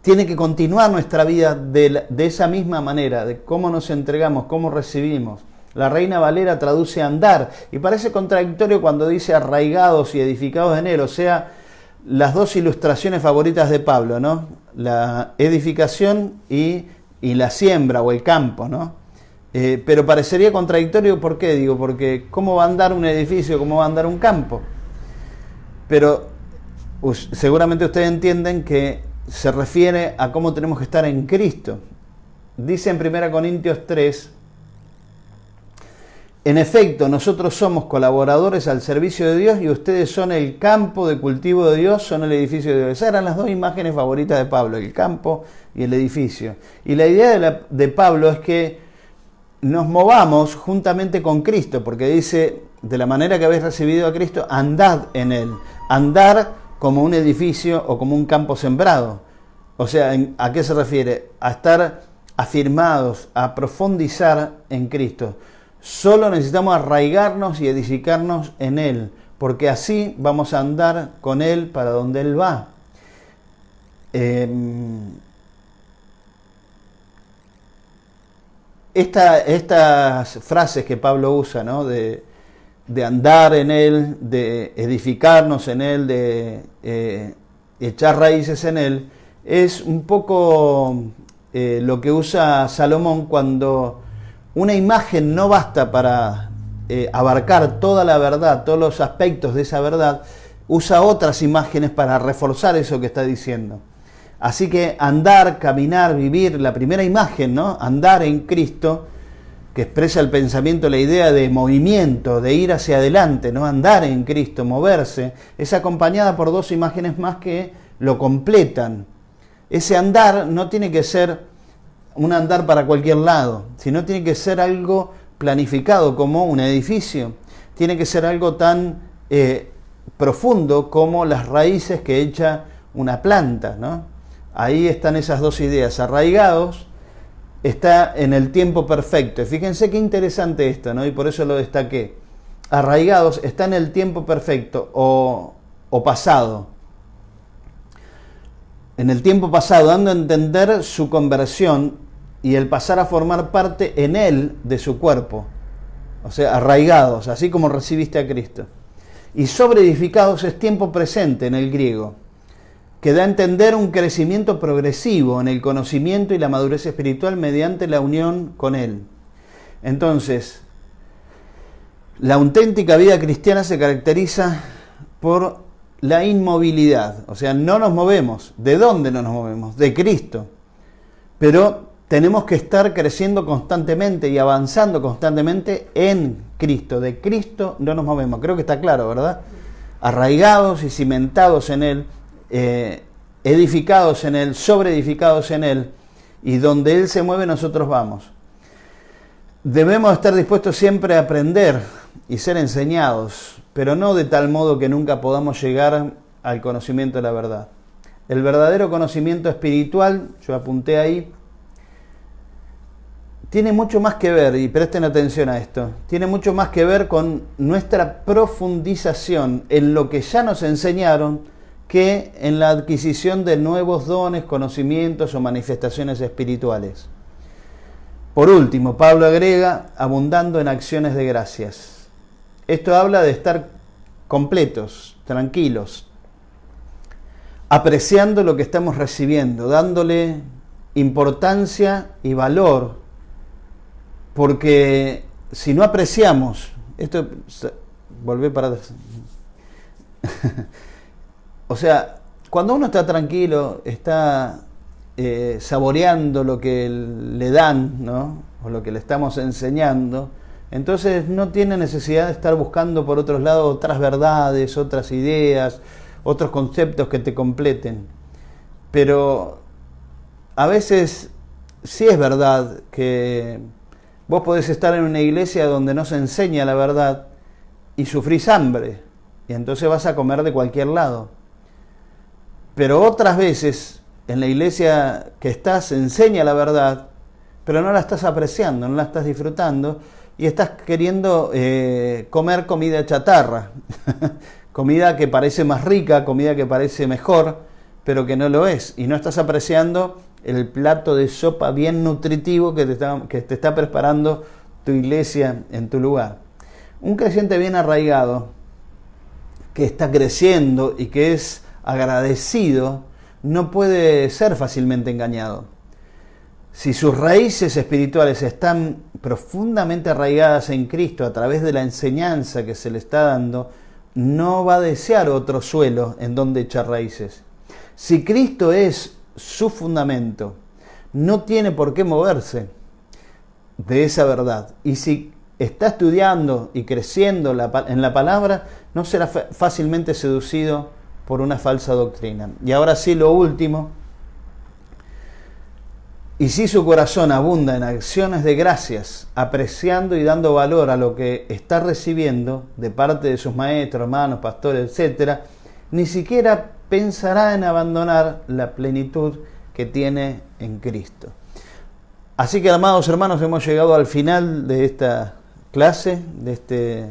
tiene que continuar nuestra vida de esa misma manera, de cómo nos entregamos, cómo recibimos. La Reina Valera traduce andar, y parece contradictorio cuando dice arraigados y edificados en Él, o sea, las dos ilustraciones favoritas de Pablo, ¿no? La edificación y la siembra o el campo, ¿no? Pero parecería contradictorio, ¿por qué? Digo, porque ¿cómo va a andar un edificio? ¿Cómo va a andar un campo? Pero seguramente ustedes entienden que se refiere a cómo tenemos que estar en Cristo. Dice en 1 Corintios 3, en efecto, nosotros somos colaboradores al servicio de Dios y ustedes son el campo de cultivo de Dios, son el edificio de Dios. Esas eran las dos imágenes favoritas de Pablo, el campo y el edificio. Y la idea de Pablo es que nos movamos juntamente con Cristo, porque dice, de la manera que habéis recibido a Cristo, andad en Él. Andar como un edificio o como un campo sembrado. O sea, ¿a qué se refiere? A estar afirmados, a profundizar en Cristo. Solo necesitamos arraigarnos y edificarnos en Él, porque así vamos a andar con Él para donde Él va. Estas frases que Pablo usa, ¿no? de andar en Él, de edificarnos en Él, de echar raíces en Él, es un poco lo que usa Salomón cuando una imagen no basta para abarcar toda la verdad, todos los aspectos de esa verdad, usa otras imágenes para reforzar eso que está diciendo. Así que andar, caminar, vivir, la primera imagen, ¿no? Andar en Cristo, que expresa el pensamiento, la idea de movimiento, de ir hacia adelante, ¿no? Andar en Cristo, moverse, es acompañada por dos imágenes más que lo completan. Ese andar no tiene que ser un andar para cualquier lado, sino tiene que ser algo planificado como un edificio, tiene que ser algo tan profundo como las raíces que echa una planta, ¿no? Ahí están esas dos ideas, arraigados, está en el tiempo perfecto. Fíjense qué interesante esto, ¿no? Y por eso lo destaqué. Arraigados está en el tiempo perfecto o pasado. En el tiempo pasado, dando a entender su conversión y el pasar a formar parte en él de su cuerpo. o sea, arraigados, así como recibiste a Cristo. Y sobreedificados es tiempo presente en el griego, que da a entender un crecimiento progresivo en el conocimiento y la madurez espiritual mediante la unión con Él. Entonces, la auténtica vida cristiana se caracteriza por la inmovilidad, o sea, no nos movemos. ¿De dónde no nos movemos? De Cristo. Pero tenemos que estar creciendo constantemente y avanzando constantemente en Cristo. De Cristo no nos movemos. Creo que está claro, ¿verdad? Arraigados y cimentados en Él, edificados en Él, sobreedificados en Él, y donde Él se mueve nosotros vamos. Debemos estar dispuestos siempre a aprender y ser enseñados, pero no de tal modo que nunca podamos llegar al conocimiento de la verdad. El verdadero conocimiento espiritual, yo apunté ahí, tiene mucho más que ver, y presten atención a esto, tiene mucho más que ver con nuestra profundización en lo que ya nos enseñaron que en la adquisición de nuevos dones, conocimientos o manifestaciones espirituales. Por último, Pablo agrega, abundando en acciones de gracias. Esto habla de estar completos, tranquilos, apreciando lo que estamos recibiendo, dándole importancia y valor, porque si no apreciamos, esto, volvé para atrás. O sea, cuando uno está tranquilo, está saboreando lo que le dan, ¿no? O lo que le estamos enseñando, entonces no tiene necesidad de estar buscando por otros lados otras verdades, otras ideas, otros conceptos que te completen. Pero a veces sí es verdad que vos podés estar en una iglesia donde no se enseña la verdad y sufrís hambre, y entonces vas a comer de cualquier lado. Pero otras veces en la iglesia que estás se enseña la verdad, pero no la estás apreciando, no la estás disfrutando, y estás queriendo comer comida chatarra, comida que parece más rica, comida que parece mejor, pero que no lo es, y no estás apreciando el plato de sopa bien nutritivo que te está preparando tu iglesia en tu lugar. Un creyente bien arraigado, que está creciendo y que es agradecido, no puede ser fácilmente engañado. Si sus raíces espirituales están profundamente arraigadas en Cristo a través de la enseñanza que se le está dando, no va a desear otro suelo en donde echar raíces. Si Cristo es su fundamento, no tiene por qué moverse de esa verdad. Y si está estudiando y creciendo en la palabra, no será fácilmente seducido por una falsa doctrina. Y ahora sí, lo último. Y si su corazón abunda en acciones de gracias, apreciando y dando valor a lo que está recibiendo de parte de sus maestros, hermanos, pastores, etc., ni siquiera pensará en abandonar la plenitud que tiene en Cristo. Así que, amados hermanos, hemos llegado al final de esta clase, de este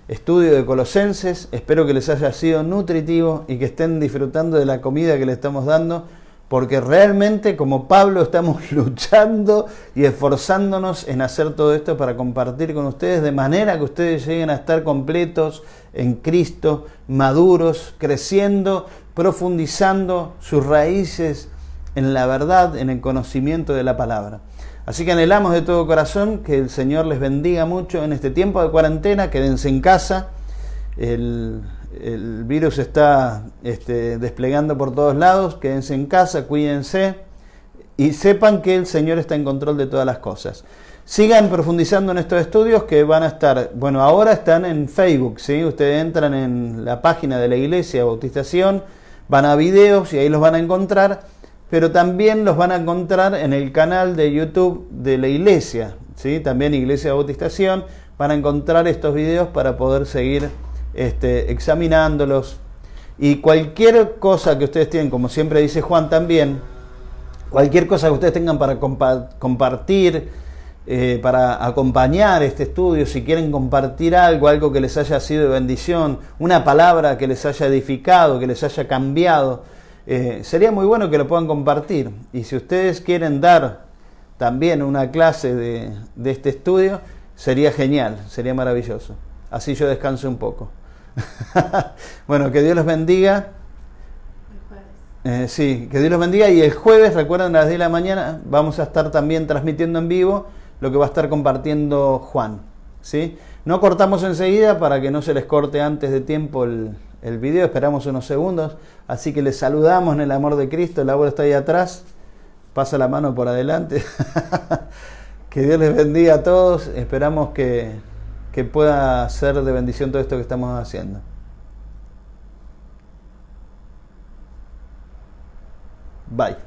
estudio de Colosenses. Espero que les haya sido nutritivo y que estén disfrutando de la comida que le estamos dando, porque realmente, como Pablo, estamos luchando y esforzándonos en hacer todo esto para compartir con ustedes, de manera que ustedes lleguen a estar completos en Cristo, maduros, creciendo, profundizando sus raíces en la verdad, en el conocimiento de la palabra. Así que anhelamos de todo corazón que el Señor les bendiga mucho en este tiempo de cuarentena. Quédense en casa. El virus está desplegando por todos lados. Quédense en casa, cuídense y sepan que el Señor está en control de todas las cosas. Sigan profundizando en estos estudios que van a estar, bueno, ahora están en Facebook, ¿sí? Ustedes entran en la página de la Iglesia Bautista Sion, van a videos y ahí los van a encontrar. Pero también los van a encontrar en el canal de YouTube de la iglesia, ¿sí? También Iglesia Bautista Sion, van a encontrar estos videos para poder seguir examinándolos. Y cualquier cosa que ustedes tienen, como siempre dice Juan también, cualquier cosa que ustedes tengan para compartir, para acompañar este estudio, si quieren compartir algo que les haya sido de bendición, una palabra que les haya edificado, que les haya cambiado, sería muy bueno que lo puedan compartir. Y si ustedes quieren dar también una clase de este estudio, sería genial, sería maravilloso. Así yo descanso un poco. Bueno, que Dios los bendiga. El jueves. Sí, que Dios los bendiga. Y el jueves, recuerden, a las 10 de la mañana vamos a estar también transmitiendo en vivo lo que va a estar compartiendo Juan. ¿Sí? No cortamos enseguida para que no se les corte antes de tiempo el video. Esperamos unos segundos. Así que les saludamos en el amor de Cristo. El abuelo está ahí atrás. Pasa la mano por adelante. Que Dios les bendiga a todos. Esperamos que pueda ser de bendición todo esto que estamos haciendo. Bye.